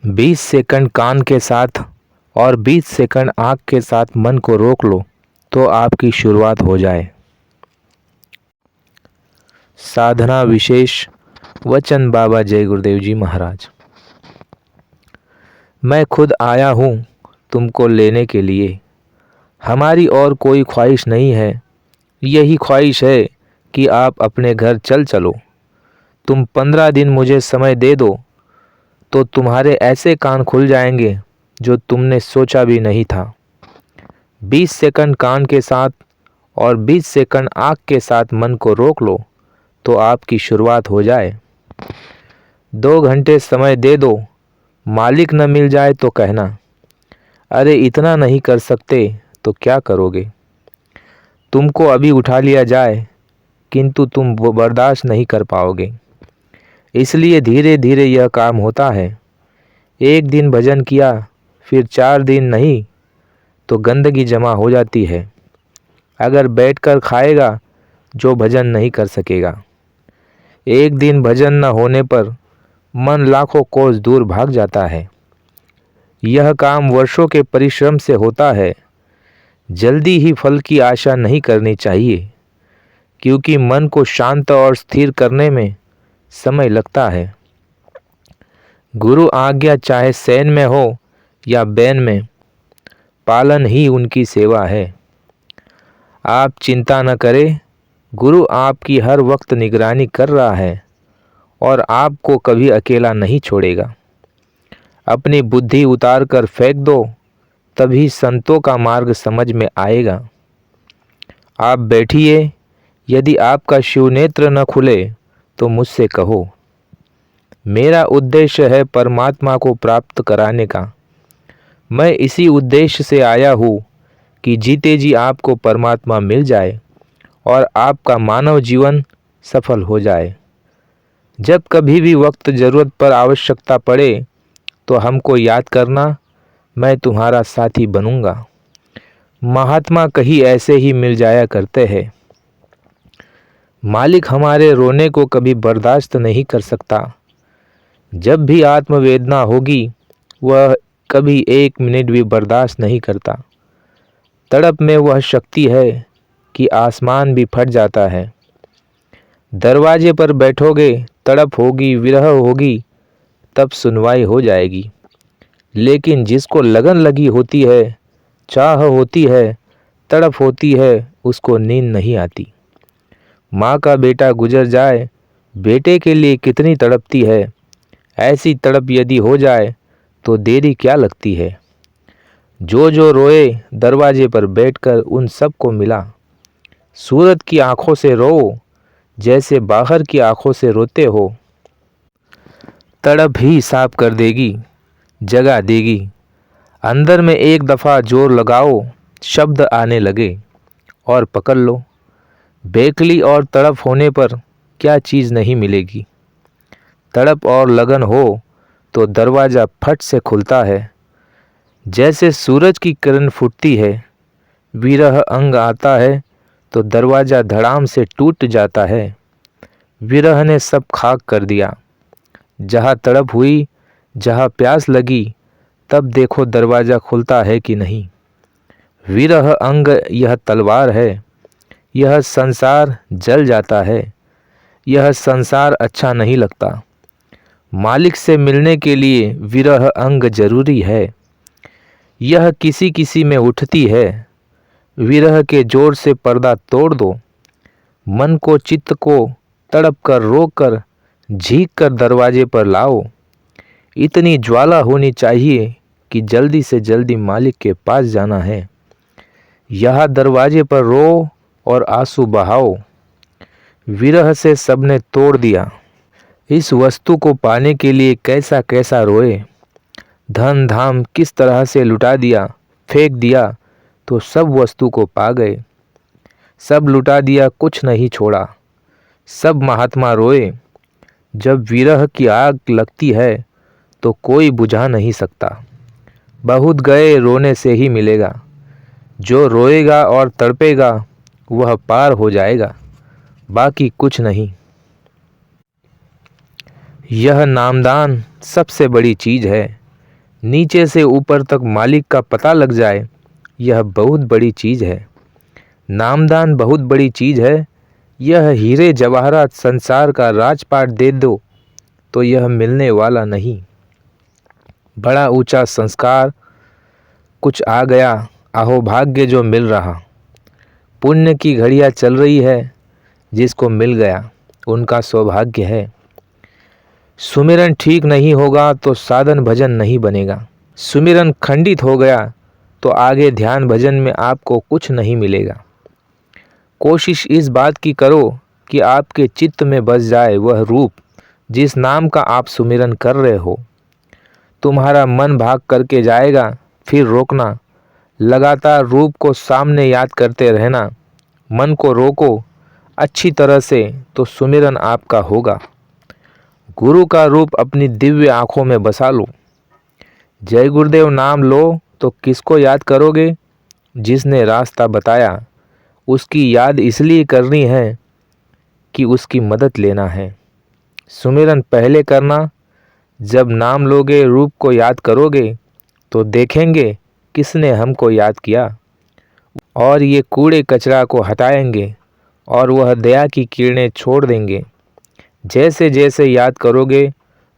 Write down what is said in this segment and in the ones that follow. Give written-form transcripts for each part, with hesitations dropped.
20 second कान के साथ और 20 सेकंड आँख के साथ मन को रोक लो तो आपकी शुरुआत हो जाए। साधना विशेष वचन बाबा जय गुरुदेव जी महाराज। मैं खुद आया हूँ तुमको लेने के लिए, हमारी और कोई ख्वाहिश नहीं है, यही ख्वाहिश है कि आप अपने घर चल चलो। तुम 15 दिन मुझे समय दे दो तो तुम्हारे ऐसे कान खुल जाएंगे जो तुमने सोचा भी नहीं था। 20 सेकंड कान के साथ और 20 सेकंड आँख के साथ मन को रोक लो तो आपकी शुरुआत हो जाए। 2 घंटे समय दे दो, मालिक न मिल जाए तो कहना, अरे इतना नहीं कर सकते तो क्या करोगे। तुमको अभी उठा लिया जाए किंतु तुम वो बर्दाश्त नहीं कर पाओगे, इसलिए धीरे धीरे यह काम होता है। एक दिन भजन किया फिर 4 दिन नहीं तो गंदगी जमा हो जाती है। अगर बैठकर खाएगा जो भजन नहीं कर सकेगा। एक दिन भजन न होने पर मन लाखों कोस दूर भाग जाता है। यह काम वर्षों के परिश्रम से होता है। जल्दी ही फल की आशा नहीं करनी चाहिए, क्योंकि मन को शांत और स्थिर करने में समय लगता है। गुरु आज्ञा चाहे सैन में हो या बैन में, पालन ही उनकी सेवा है। आप चिंता न करें, गुरु आपकी हर वक्त निगरानी कर रहा है और आपको कभी अकेला नहीं छोड़ेगा। अपनी बुद्धि उतार कर फेंक दो, तभी संतों का मार्ग समझ में आएगा। आप बैठिए, यदि आपका शिव नेत्र न खुले तो मुझसे कहो। मेरा उद्देश्य है परमात्मा को प्राप्त कराने का। मैं इसी उद्देश्य से आया हूँ कि जीते जी आपको परमात्मा मिल जाए और आपका मानव जीवन सफल हो जाए। जब कभी भी वक्त ज़रूरत पर आवश्यकता पड़े तो हमको याद करना, मैं तुम्हारा साथी बनूंगा। महात्मा कहीं ऐसे ही मिल जाया करते हैं। मालिक हमारे रोने को कभी बर्दाश्त नहीं कर सकता। जब भी आत्मवेदना होगी वह कभी 1 मिनट भी बर्दाश्त नहीं करता। तड़प में वह शक्ति है कि आसमान भी फट जाता है। दरवाजे पर बैठोगे, तड़प होगी, विरह होगी, तब सुनवाई हो जाएगी। लेकिन जिसको लगन लगी होती है, चाह होती है, तड़प होती है, उसको नींद नहीं आती। माँ का बेटा गुजर जाए, बेटे के लिए कितनी तड़पती है। ऐसी तड़प यदि हो जाए तो देरी क्या लगती है। जो रोए दरवाजे पर बैठकर उन सबको मिला। सूरत की आंखों से रो, जैसे बाहर की आंखों से रोते हो। तड़प ही साफ कर देगी, जगा देगी। अंदर में एक दफ़ा जोर लगाओ, शब्द आने लगे और पकड़ लो। बेकली और तड़प होने पर क्या चीज़ नहीं मिलेगी। तड़प और लगन हो तो दरवाज़ा फट से खुलता है। जैसे सूरज की किरण फूटती है, विरह अंग आता है तो दरवाज़ा धड़ाम से टूट जाता है। विरह ने सब खाक कर दिया। जहाँ तड़प हुई, जहाँ प्यास लगी, तब देखो दरवाज़ा खुलता है कि नहीं। विरह अंग यह तलवार है, यह संसार जल जाता है, यह संसार अच्छा नहीं लगता। मालिक से मिलने के लिए विरह अंग जरूरी है। यह किसी किसी में उठती है। विरह के जोर से पर्दा तोड़ दो। मन को, चित्त को तड़प कर, रोक कर, झीक कर दरवाजे पर लाओ। इतनी ज्वाला होनी चाहिए कि जल्दी से जल्दी मालिक के पास जाना है। यहाँ दरवाजे पर रो और आंसू बहाओ। विरह से सबने तोड़ दिया। इस वस्तु को पाने के लिए कैसा कैसा रोए। धन धाम किस तरह से लुटा दिया, फेंक दिया तो सब वस्तु को पा गए। सब लुटा दिया, कुछ नहीं छोड़ा। सब महात्मा रोए। जब विरह की आग लगती है तो कोई बुझा नहीं सकता। बहुत गए रोने से ही मिलेगा। जो रोएगा और तड़पेगा वह पार हो जाएगा, बाकी कुछ नहीं। यह नामदान सबसे बड़ी चीज़ है। नीचे से ऊपर तक मालिक का पता लग जाए, यह बहुत बड़ी चीज़ है। नामदान बहुत बड़ी चीज़ है। यह हीरे जवाहरात संसार का राजपाट दे दो तो यह मिलने वाला नहीं। बड़ा ऊंचा संस्कार कुछ आ गया, आहो भाग्य जो मिल रहा। पुण्य की घड़ियाँ चल रही है, जिसको मिल गया उनका सौभाग्य है। सुमिरन ठीक नहीं होगा तो साधन भजन नहीं बनेगा। सुमिरन खंडित हो गया तो आगे ध्यान भजन में आपको कुछ नहीं मिलेगा। कोशिश इस बात की करो कि आपके चित्त में बस जाए वह रूप जिस नाम का आप सुमिरन कर रहे हो। तुम्हारा मन भाग करके जाएगा, फिर रोकना। लगातार रूप को सामने याद करते रहना। मन को रोको अच्छी तरह से तो सुमिरन आपका होगा। गुरु का रूप अपनी दिव्य आँखों में बसा लो। जय गुरुदेव नाम लो तो किसको याद करोगे? जिसने रास्ता बताया। उसकी याद इसलिए करनी है कि उसकी मदद लेना है। सुमिरन पहले करना, जब नाम लोगे रूप को याद करोगे तो देखेंगे किसने हमको याद किया, और ये कूड़े कचरा को हटाएंगे और वह दया की किरणें छोड़ देंगे। जैसे जैसे याद करोगे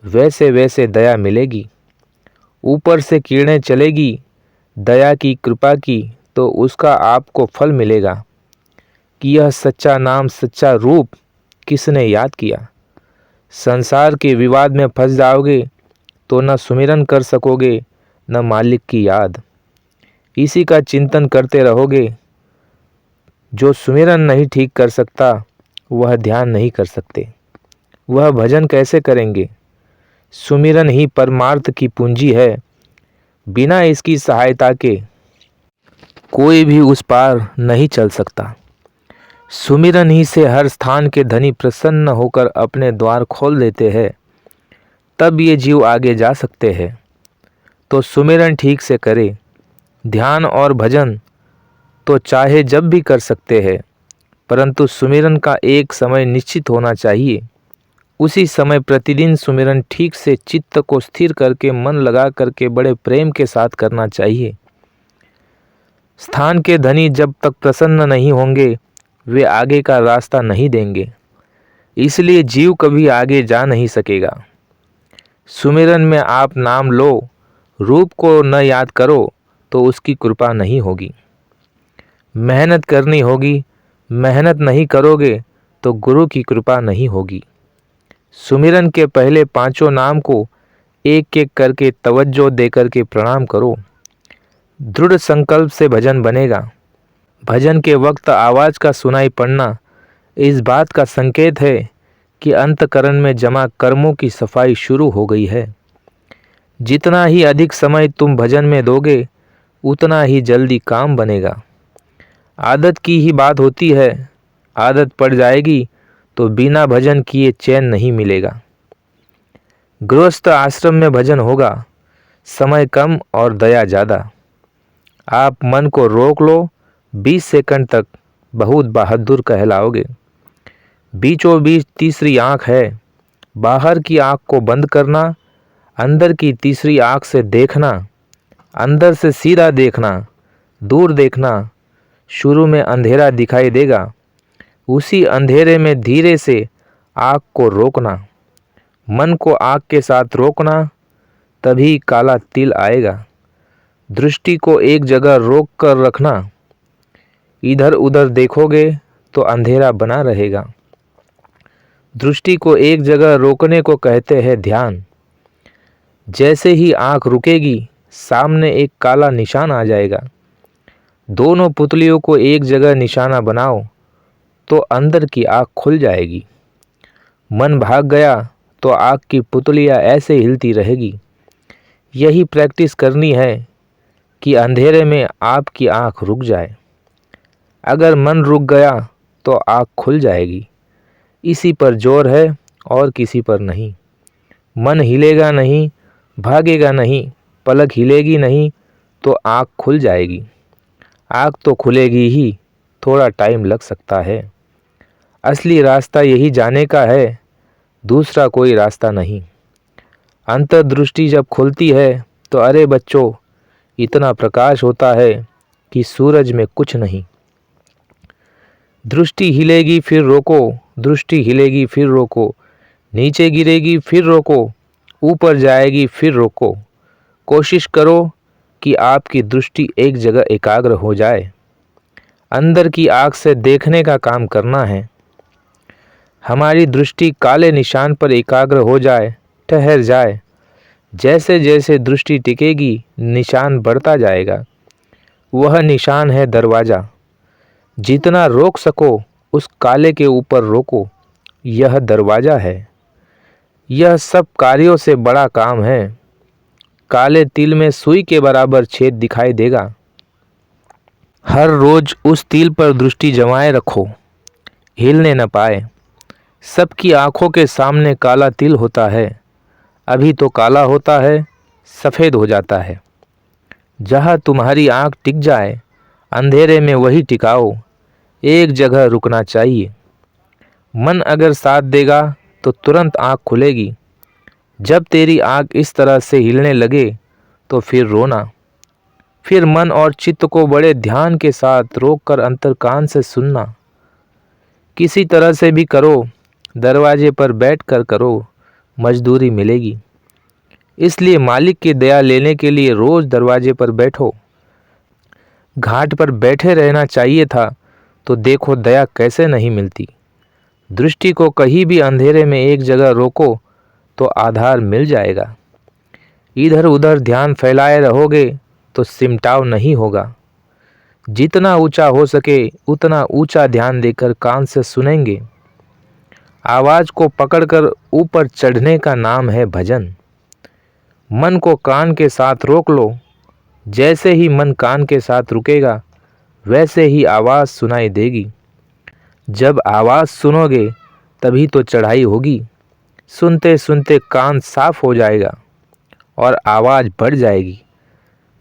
वैसे वैसे दया मिलेगी। ऊपर से किरणें चलेगी दया की कृपा की, तो उसका आपको फल मिलेगा कि यह सच्चा नाम सच्चा रूप किसने याद किया। संसार के विवाद में फंस जाओगे तो न सुमिरन कर सकोगे न मालिक की याद। इसी का चिंतन करते रहोगे। जो सुमिरन नहीं ठीक कर सकता वह ध्यान नहीं कर सकते, वह भजन कैसे करेंगे? सुमिरन ही परमार्थ की पूंजी है। बिना इसकी सहायता के कोई भी उस पार नहीं चल सकता। सुमिरन ही से हर स्थान के धनी प्रसन्न होकर अपने द्वार खोल देते हैं, तब ये जीव आगे जा सकते हैं। तो सुमिरन ठीक से करे। ध्यान और भजन तो चाहे जब भी कर सकते हैं, परंतु सुमिरन का एक समय निश्चित होना चाहिए। उसी समय प्रतिदिन सुमिरन ठीक से चित्त को स्थिर करके मन लगा करके बड़े प्रेम के साथ करना चाहिए। स्थान के धनी जब तक प्रसन्न नहीं होंगे वे आगे का रास्ता नहीं देंगे, इसलिए जीव कभी आगे जा नहीं सकेगा। सुमिरन में आप नाम लो, रूप को न याद करो तो उसकी कृपा नहीं होगी। मेहनत करनी होगी, मेहनत नहीं करोगे तो गुरु की कृपा नहीं होगी। सुमिरन के पहले पांचों नाम को एक एक करके तवज्जो देकर के प्रणाम करो। दृढ़ संकल्प से भजन बनेगा। भजन के वक्त आवाज़ का सुनाई पड़ना इस बात का संकेत है कि अंतकरण में जमा कर्मों की सफाई शुरू हो गई है। जितना ही अधिक समय तुम भजन में दोगे उतना ही जल्दी काम बनेगा। आदत की ही बात होती है। आदत पड़ जाएगी तो बिना भजन किए चैन नहीं मिलेगा। गृहस्थ आश्रम में भजन होगा, समय कम और दया ज़्यादा। आप मन को रोक लो, 20 सेकंड तक बहुत बहादुर कहलाओगे। बीचों बीच तीसरी आँख है। बाहर की आँख को बंद करना, अंदर की तीसरी आँख से देखना। अंदर से सीधा देखना, दूर देखना। शुरू में अंधेरा दिखाई देगा, उसी अंधेरे में धीरे से आँख को रोकना। मन को आँख के साथ रोकना, तभी काला तिल आएगा। दृष्टि को एक जगह रोक कर रखना। इधर उधर देखोगे तो अंधेरा बना रहेगा। दृष्टि को एक जगह रोकने को कहते हैं ध्यान। जैसे ही आँख रुकेगी सामने एक काला निशान आ जाएगा। दोनों पुतलियों को एक जगह निशाना बनाओ तो अंदर की आँख खुल जाएगी। मन भाग गया तो आँख की पुतलियाँ ऐसे हिलती रहेगी। यही प्रैक्टिस करनी है कि अंधेरे में आपकी आँख रुक जाए। अगर मन रुक गया तो आँख खुल जाएगी। इसी पर जोर है और किसी पर नहीं। मन हिलेगा नहीं, भागेगा नहीं, पलक हिलेगी नहीं तो आँख खुल जाएगी। आँख तो खुलेगी ही, थोड़ा टाइम लग सकता है। असली रास्ता यही जाने का है, दूसरा कोई रास्ता नहीं। अंतर्दृष्टि जब खुलती है तो अरे बच्चों, इतना प्रकाश होता है कि सूरज में कुछ नहीं। दृष्टि हिलेगी फिर रोको, दृष्टि हिलेगी फिर रोको, नीचे गिरेगी फिर रोको, ऊपर जाएगी फिर रोको। कोशिश करो कि आपकी दृष्टि एक जगह एकाग्र हो जाए। अंदर की आँख से देखने का काम करना है। हमारी दृष्टि काले निशान पर एकाग्र हो जाए, ठहर जाए। जैसे जैसे दृष्टि टिकेगी, निशान बढ़ता जाएगा। वह निशान है दरवाज़ा। जितना रोक सको उस काले के ऊपर रोको। यह दरवाज़ा है। यह सब कार्यों से बड़ा काम है। काले तिल में सुई के बराबर छेद दिखाई देगा। हर रोज उस तिल पर दृष्टि जमाए रखो, हिलने न पाए। सबकी आंखों के सामने काला तिल होता है। अभी तो काला होता है, सफ़ेद हो जाता है। जहाँ तुम्हारी आंख टिक जाए, अंधेरे में वही टिकाओ। एक जगह रुकना चाहिए। मन अगर साथ देगा तो तुरंत आंख खुलेगी। जब तेरी आंख इस तरह से हिलने लगे तो फिर रोना। फिर मन और चित्त को बड़े ध्यान के साथ रोककर अंतर कान से सुनना। किसी तरह से भी करो, दरवाजे पर बैठकर करो, मजदूरी मिलेगी। इसलिए मालिक की दया लेने के लिए रोज दरवाजे पर बैठो। घाट पर बैठे रहना चाहिए था, तो देखो दया कैसे नहीं मिलती। दृष्टि को कहीं भी अंधेरे में एक जगह रोको तो आधार मिल जाएगा। इधर उधर ध्यान फैलाए रहोगे तो सिमटाव नहीं होगा। जितना ऊंचा हो सके उतना ऊंचा ध्यान देकर कान से सुनेंगे। आवाज़ को पकड़कर ऊपर चढ़ने का नाम है भजन। मन को कान के साथ रोक लो। जैसे ही मन कान के साथ रुकेगा, वैसे ही आवाज़ सुनाई देगी। जब आवाज़ सुनोगे तभी तो चढ़ाई होगी। सुनते सुनते कान साफ हो जाएगा और आवाज़ बढ़ जाएगी।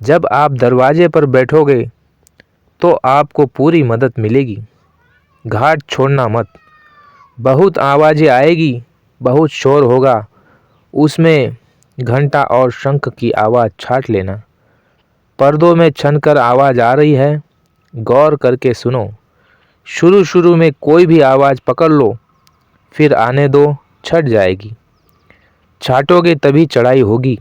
जब आप दरवाजे पर बैठोगे तो आपको पूरी मदद मिलेगी। घाट छोड़ना मत। बहुत आवाज़ें आएगी, बहुत शोर होगा, उसमें घंटा और शंख की आवाज़ छाट लेना। पर्दों में छनकर आवाज़ आ रही है, गौर करके सुनो। शुरू शुरू में कोई भी आवाज़ पकड़ लो, फिर आने दो, छट जाएगी। छाटोगे तभी चढ़ाई होगी।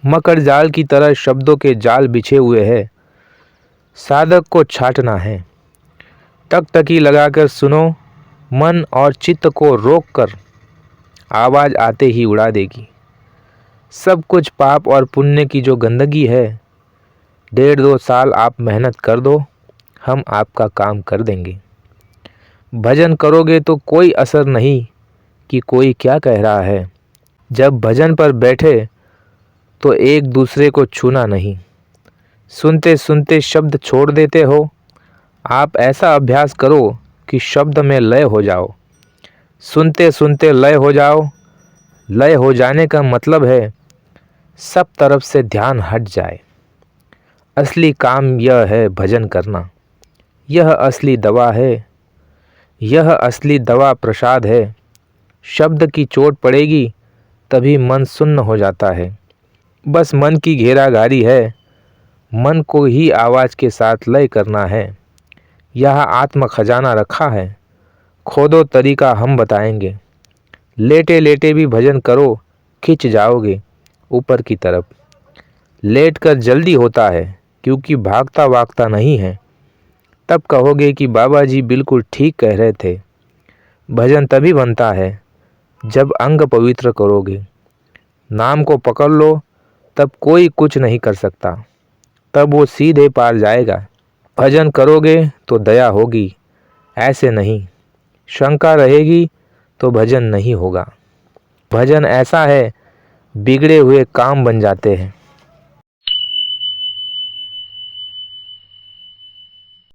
मकर जाल की तरह शब्दों के जाल बिछे हुए हैं। साधक को छाटना है। टकटकी लगाकर सुनो। मन और चित्त को रोककर आवाज़ आते ही उड़ा देगी। सब कुछ पाप और पुण्य की जो गंदगी है, 1.5-2 साल आप मेहनत कर दो, हम आपका काम कर देंगे। भजन करोगे तो कोई असर नहीं कि कोई क्या कह रहा है। जब भजन पर बैठे तो एक दूसरे को छूना नहीं। सुनते सुनते शब्द छोड़ देते हो। आप ऐसा अभ्यास करो कि शब्द में लय हो जाओ। सुनते सुनते लय हो जाओ। लय हो जाने का मतलब है सब तरफ से ध्यान हट जाए। असली काम यह है भजन करना। यह असली दवा है। यह असली दवा प्रसाद है। शब्द की चोट पड़ेगी तभी मन सुन्न हो जाता है। बस मन की घेराघारी है। मन को ही आवाज़ के साथ लय करना है। यहाँ आत्म खजाना रखा है। खोदो तरीका हम बताएंगे। लेटे लेटे भी भजन करो, खिंच जाओगे ऊपर की तरफ। लेट कर जल्दी होता है क्योंकि भागता भागता नहीं है। तब कहोगे कि बाबा जी बिल्कुल ठीक कह रहे थे। भजन तभी बनता है जब अंग पवित्र करोगे। नाम को पकड़ लो, तब कोई कुछ नहीं कर सकता। तब वो सीधे पार जाएगा। भजन करोगे तो दया होगी, ऐसे नहीं। शंका रहेगी तो भजन नहीं होगा। भजन ऐसा है, बिगड़े हुए काम बन जाते हैं।